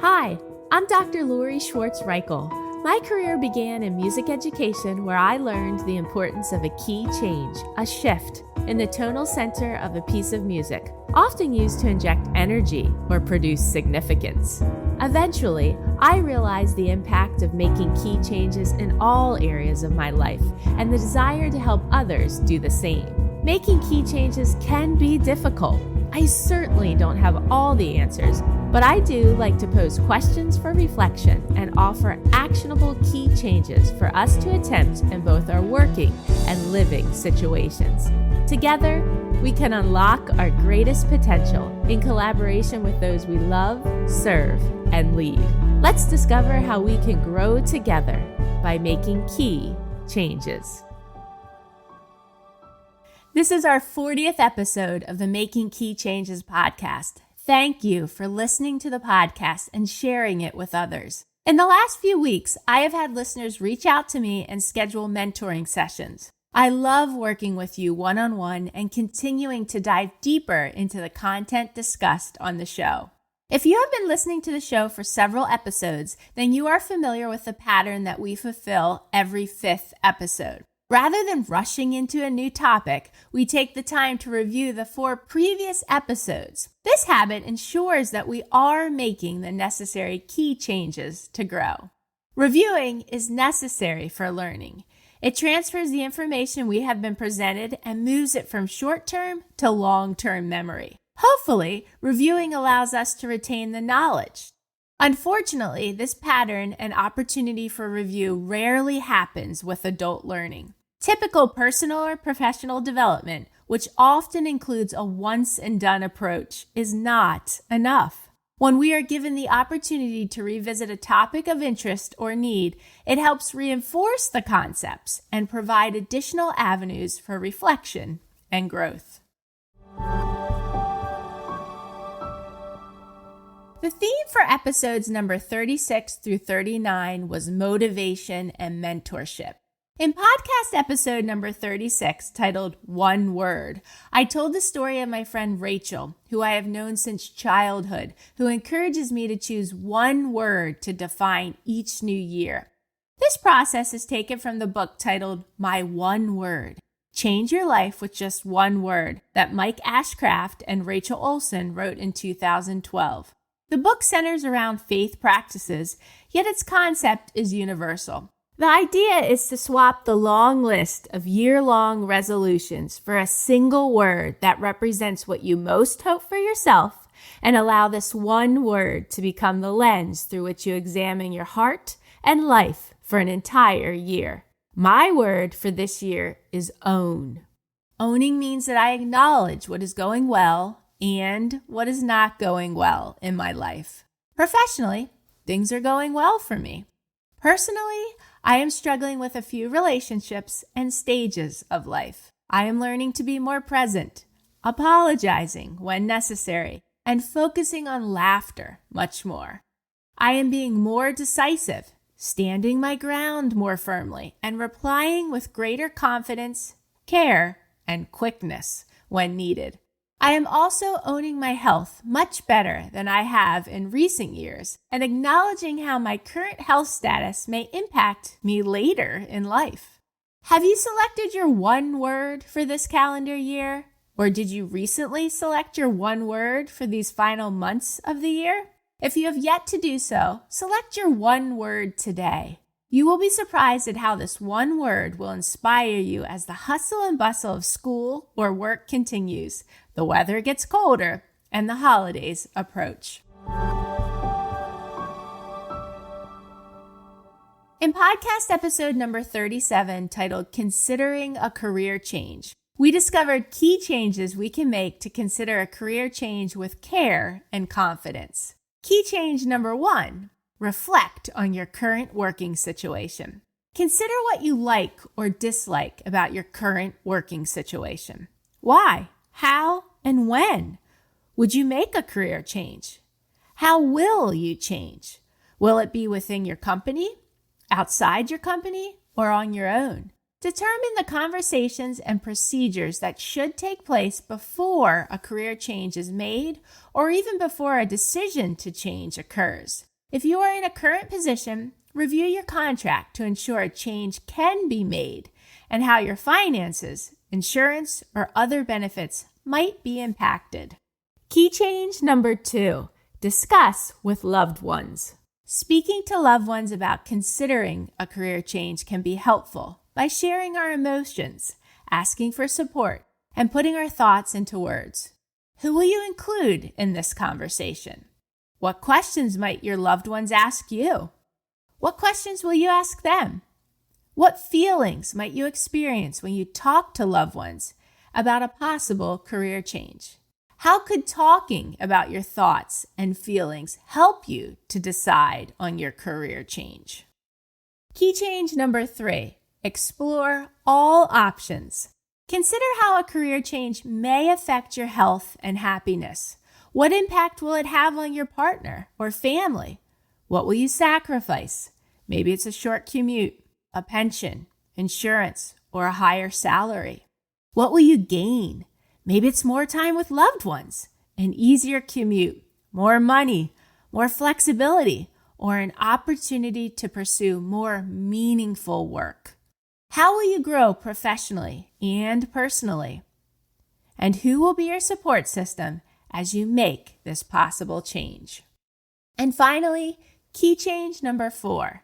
Hi, I'm Dr. Lori Schwartz-Reichel. My career began in music education where I learned the importance of a key change, a shift, in the tonal center of a piece of music, often used to inject energy or produce significance. Eventually, I realized the impact of making key changes in all areas of my life and the desire to help others do the same. Making key changes can be difficult. I certainly don't have all the answers, but I do like to pose questions for reflection and offer actionable key changes for us to attempt in both our working and living situations. Together, we can unlock our greatest potential in collaboration with those we love, serve, and lead. Let's discover how we can grow together by making key changes. This is our 40th episode of the Making Key Changes podcast. Thank you for listening to the podcast and sharing it with others. In the last few weeks, I have had listeners reach out to me and schedule mentoring sessions. I love working with you one-on-one and continuing to dive deeper into the content discussed on the show. If you have been listening to the show for several episodes, then you are familiar with the pattern that we fulfill every 5th episode. Rather than rushing into a new topic, we take the time to review the 4 previous episodes. This habit ensures that we are making the necessary key changes to grow. Reviewing is necessary for learning. It transfers the information we have been presented and moves it from short-term to long-term memory. Hopefully, reviewing allows us to retain the knowledge. Unfortunately, this pattern and opportunity for review rarely happens with adult learning. Typical personal or professional development, which often includes a once-and-done approach, is not enough. When we are given the opportunity to revisit a topic of interest or need, it helps reinforce the concepts and provide additional avenues for reflection and growth. The theme for episodes number 36 through 39 was motivation and mentorship. In podcast episode number 36, titled One Word, I told the story of my friend Rachel, who I have known since childhood, who encourages me to choose one word to define each new year. This process is taken from the book titled My One Word, Change Your Life with Just One Word, that Mike Ashcraft and Rachel Olson wrote in 2012. The book centers around faith practices, yet its concept is universal. The idea is to swap the long list of year-long resolutions for a single word that represents what you most hope for yourself and allow this one word to become the lens through which you examine your heart and life for an entire year. My word for this year is own. Owning means that I acknowledge what is going well and what is not going well in my life. Professionally, things are going well for me. Personally, I am struggling with a few relationships and stages of life. I am learning to be more present, apologizing when necessary, and focusing on laughter much more. I am being more decisive, standing my ground more firmly, and replying with greater confidence, care, and quickness when needed. I am also owning my health much better than I have in recent years and acknowledging how my current health status may impact me later in life. Have you selected your one word for this calendar year? Or did you recently select your one word for these final months of the year? If you have yet to do so, select your one word today. You will be surprised at how this one word will inspire you as the hustle and bustle of school or work continues, the weather gets colder, and the holidays approach. In podcast episode number 37, titled Considering a Career Change, we discovered key changes we can make to consider a career change with care and confidence. Key change number 1. Reflect on your current working situation. Consider what you like or dislike about your current working situation. Why? How? And when? Would you make a career change? How will you change? Will it be within your company, outside your company, or on your own? Determine the conversations and procedures that should take place before a career change is made or even before a decision to change occurs. If you are in a current position, review your contract to ensure a change can be made and how your finances, insurance, or other benefits might be impacted. Key change number 2, discuss with loved ones. Speaking to loved ones about considering a career change can be helpful by sharing our emotions, asking for support, and putting our thoughts into words. Who will you include in this conversation? What questions might your loved ones ask you? What questions will you ask them? What feelings might you experience when you talk to loved ones about a possible career change? How could talking about your thoughts and feelings help you to decide on your career change? Key change number 3, explore all options. Consider how a career change may affect your health and happiness. What impact will it have on your partner or family? What will you sacrifice? Maybe it's a short commute, a pension, insurance, or a higher salary. What will you gain? Maybe it's more time with loved ones, an easier commute, more money, more flexibility, or an opportunity to pursue more meaningful work. How will you grow professionally and personally? And who will be your support system as you make this possible change? And finally, key change number 4,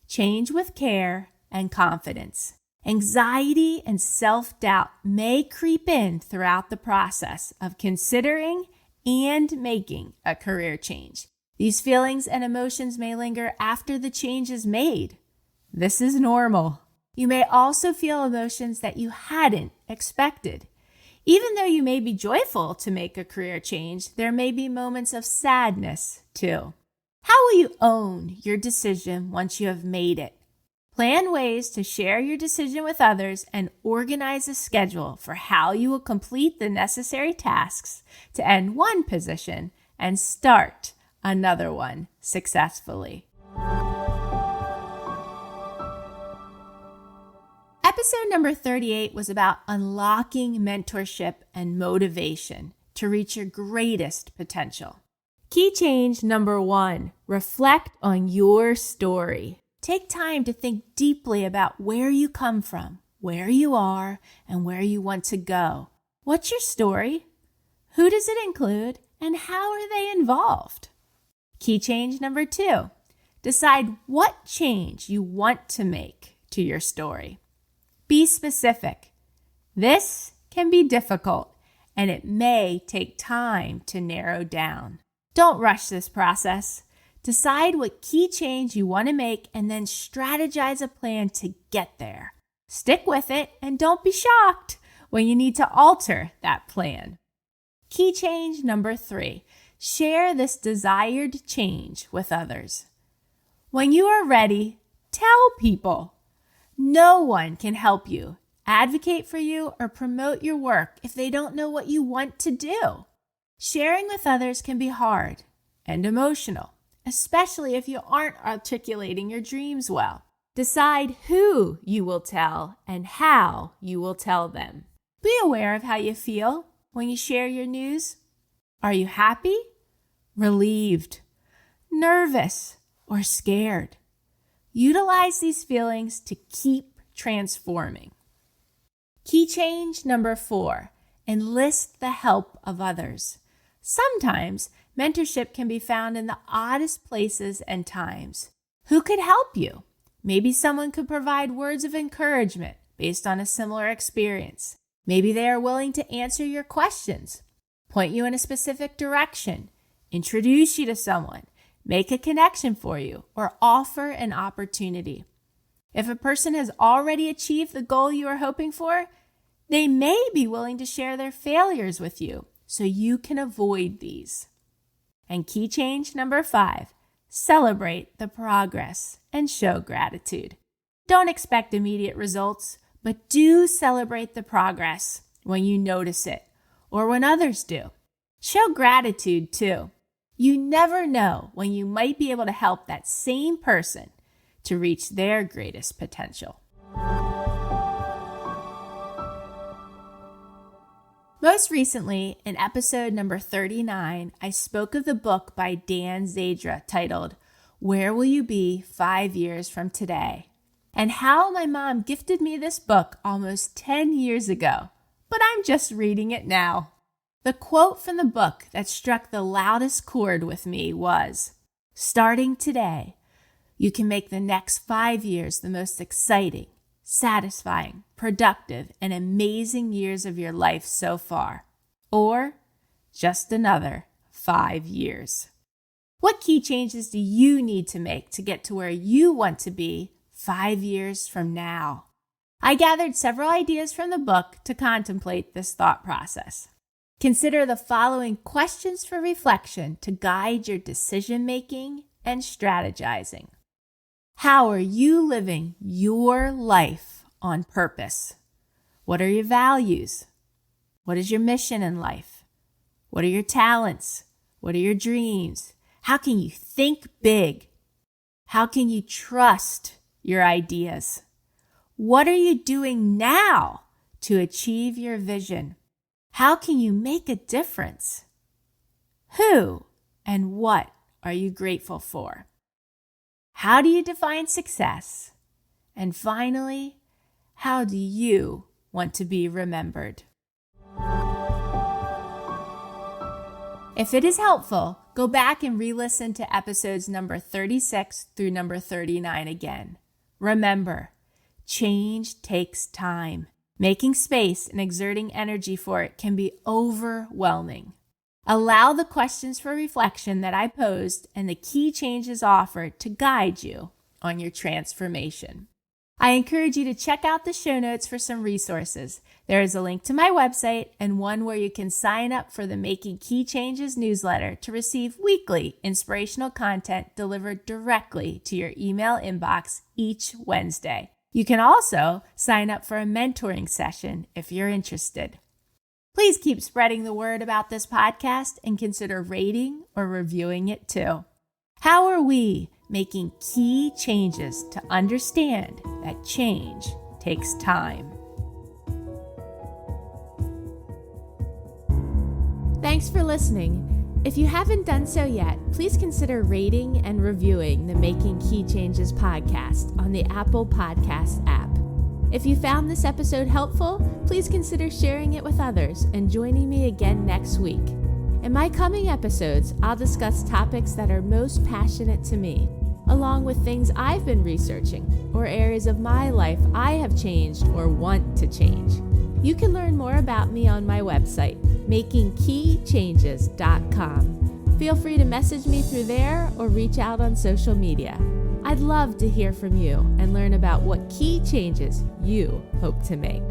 change with care and confidence. Anxiety and self-doubt may creep in throughout the process of considering and making a career change. These feelings and emotions may linger after the change is made. This is normal. You may also feel emotions that you hadn't expected. Even though you may be joyful to make a career change, there may be moments of sadness too. How will you own your decision once you have made it? Plan ways to share your decision with others and organize a schedule for how you will complete the necessary tasks to end one position and start another one successfully. Episode number 38 was about unlocking mentorship and motivation to reach your greatest potential. Key change number 1, reflect on your story. Take time to think deeply about where you come from, where you are, and where you want to go. What's your story? Who does it include? And how are they involved? Key change number 2, decide what change you want to make to your story. Be specific. This can be difficult, and it may take time to narrow down. Don't rush this process. Decide what key change you want to make and then strategize a plan to get there. Stick with it and don't be shocked when you need to alter that plan. Key change number 3, share this desired change with others. When you are ready, tell people. No one can help you, advocate for you, or promote your work if they don't know what you want to do. Sharing with others can be hard and emotional, especially if you aren't articulating your dreams well. Decide who you will tell and how you will tell them. Be aware of how you feel when you share your news. Are you happy, relieved, nervous, or scared? Utilize these feelings to keep transforming. Key change number 4, enlist the help of others. Sometimes mentorship can be found in the oddest places and times. Who could help you? Maybe someone could provide words of encouragement based on a similar experience. Maybe they are willing to answer your questions, point you in a specific direction, introduce you to someone, make a connection for you, or offer an opportunity. If a person has already achieved the goal you are hoping for, they may be willing to share their failures with you so you can avoid these. And key change number 5, celebrate the progress and show gratitude. Don't expect immediate results, but do celebrate the progress when you notice it or when others do. Show gratitude too. You never know when you might be able to help that same person to reach their greatest potential. Most recently, in episode number 39, I spoke of the book by Dan Zadra titled, Where Will You Be 5 Years from Today? And how my mom gifted me this book almost 10 years ago, but I'm just reading it now. The quote from the book that struck the loudest chord with me was, starting today, you can make the next 5 years the most exciting, satisfying, productive, and amazing years of your life so far. Or just another 5 years. What key changes do you need to make to get to where you want to be 5 years from now? I gathered several ideas from the book to contemplate this thought process. Consider the following questions for reflection to guide your decision-making and strategizing. How are you living your life on purpose? What are your values? What is your mission in life? What are your talents? What are your dreams? How can you think big? How can you trust your ideas? What are you doing now to achieve your vision? How can you make a difference? Who and what are you grateful for? How do you define success? And finally, how do you want to be remembered? If it is helpful, go back and re-listen to episodes number 36 through number 39 again. Remember, change takes time. Making space and exerting energy for it can be overwhelming. Allow the questions for reflection that I posed and the key changes offered to guide you on your transformation. I encourage you to check out the show notes for some resources. There is a link to my website and one where you can sign up for the Making Key Changes newsletter to receive weekly inspirational content delivered directly to your email inbox each Wednesday. You can also sign up for a mentoring session if you're interested. Please keep spreading the word about this podcast and consider rating or reviewing it too. How are we making key changes to understand that change takes time? Thanks for listening. If you haven't done so yet, please consider rating and reviewing the Making Key Changes podcast on the Apple Podcasts app. If you found this episode helpful, please consider sharing it with others and joining me again next week. In my coming episodes, I'll discuss topics that are most passionate to me, along with things I've been researching or areas of my life I have changed or want to change. You can learn more about me on my website, makingkeychanges.com. Feel free to message me through there or reach out on social media. I'd love to hear from you and learn about what key changes you hope to make.